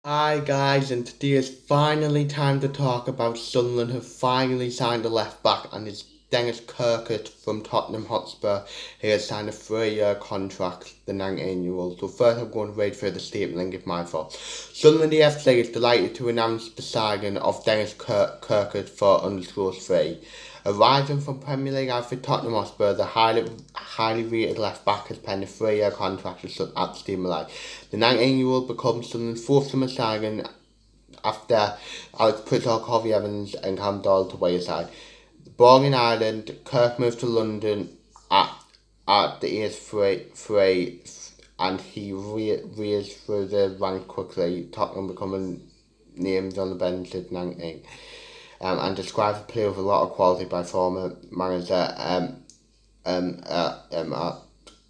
Hi guys, and today is finally time to talk about Sunderland have finally signed a left back, and it's Dennis Cirkin from Tottenham Hotspur. He has signed a 3-year contract, the 19-year-old. So first I'm going to read through the statement and give my thoughts. Sunderland FC is delighted to announce the signing of Dennis Cirkin for _3. Arriving from Premier League outfit Tottenham Hotspur, the highly rated left back has penned a 3-year contract at Steam. The 19-year-old becomes Sunderland's fourth summer signing after Alex Pritchard, Harvey Evans and Cam Doyle to Wayside. Born in Ireland, Kirk moved to London at, at the age three, and he raised through the ranks quickly, Tottenham becoming names on the bench at 19. And described a player with a lot of quality by former manager at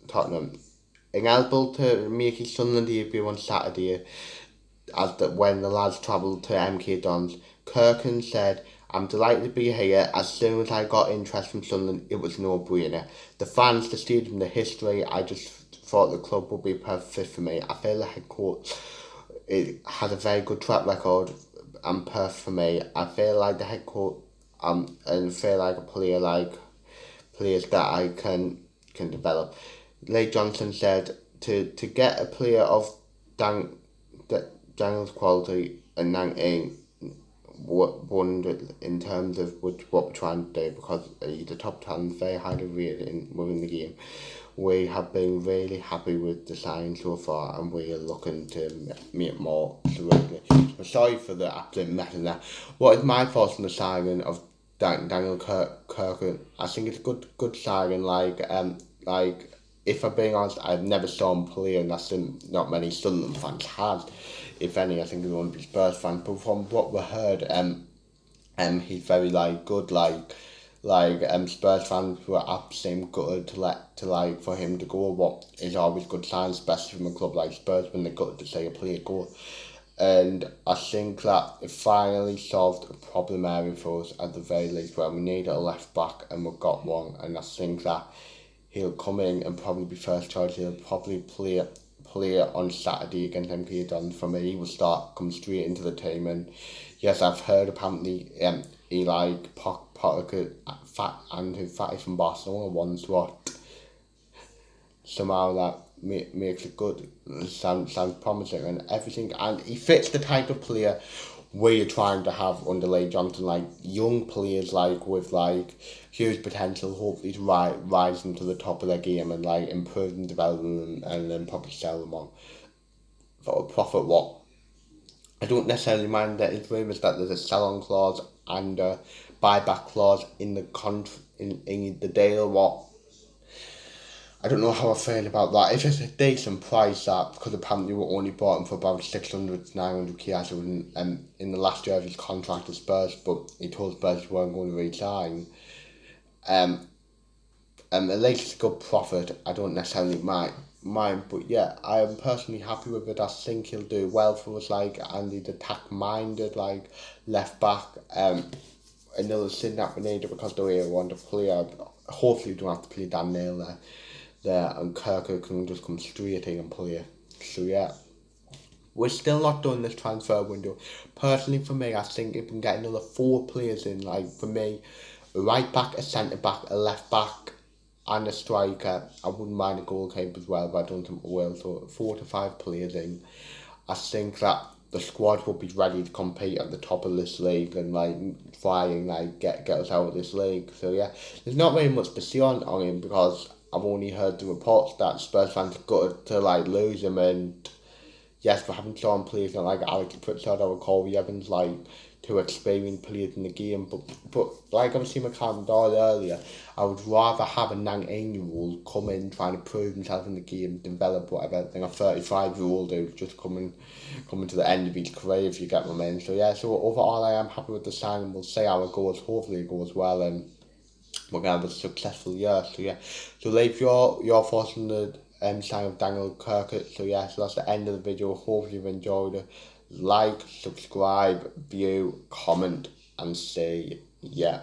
Tottenham. Ineligible to make his Sunderland debut on Saturday when the lads travelled to MK Dons, Kirkin said, "I'm delighted to be here. As soon as I got interest from Sunderland, it was no-brainer. The fans, the stadium, the history, I just thought the club would be a perfect fit for me. I feel the head coach it has a very good track record and perfect for me. I feel like the head coach and feel like a player like players that I can develop." Leigh Johnson said, to get a player of Daniel's quality and 19 wondered in terms of what we're trying to do, because he's a top talent, very highly rated within the game. We have been really happy with the signing so far, and we are looking to make more. So sorry for the absolute mess in that. What is my thoughts on the signing of Daniel Kirk? I think it's a good signing. Like if I'm being honest, I've never saw him play, and that's not many Sunderland fans have. If any, I think he's one of the Spurs fans. But from what we heard, he's very good. Spurs fans were absolutely gutted for him to go. What is always good sign, especially from a club like Spurs, when they're gutted to say a player go. And I think that it finally solved a problem area for us at the very least, where we needed a left back and we've got one. And I think that he'll come in and probably be first choice. He'll probably play on Saturday against MK Dons. For me, he will come straight into the team. And yes, I've heard apparently he Potter Andrew Fatty from Barcelona once what somehow that makes it good, sounds promising and everything, and he fits the type of player we're trying to have under Leigh Johnson, like young players with huge potential, hopefully to rise them to the top of their game and improve and develop them, and then probably sell them on for a profit. What I don't necessarily mind that his rumours that there's a sell-on clause and a buyback clause in the in the deal. What I don't know how I feel about that. If it's a decent price, that because apparently we only bought him for about 600 to 900k as in the last year of his contract with Spurs, but he told Spurs he weren't going to resign. At least it's a good profit. I don't necessarily mind, but yeah, I am personally happy with it. I think he'll do well for us, and he's attack minded, left back. Another thing that we needed, because the way I want to play, hopefully we don't have to play Dan Nail there, and Kirk can just come straight in and play. So yeah, we're still not done this transfer window. Personally, for me, I think if we can get another 4 players in, for me, a right back, a centre back, a left back, and a striker. I wouldn't mind a goalkeeper as well, but I don't think we will. So 4 to 5 players in. I think that the squad will be ready to compete at the top of this league and try and get us out of this league. So yeah, there's not very much to see on him, because I've only heard the reports that Spurs fans are gutted to lose him, and yes, we haven't saw him play like Alex Pritchard or Corey Evans, two experienced players in the game. But like I was saying with Cam Doyle earlier, I would rather have a 19-year-old come in trying to prove himself in the game, develop whatever, than a 35-year-old who's just coming to the end of his career, if you get my man. So yeah, so overall I am happy with the signing. We'll see how it goes. Hopefully it goes well, and we're gonna have a successful year. So yeah, so leave your thoughts on the sign of Daniel Kirk. So yeah, so that's the end of the video. Hopefully you've enjoyed it. Like, subscribe, view, comment, and say yeah.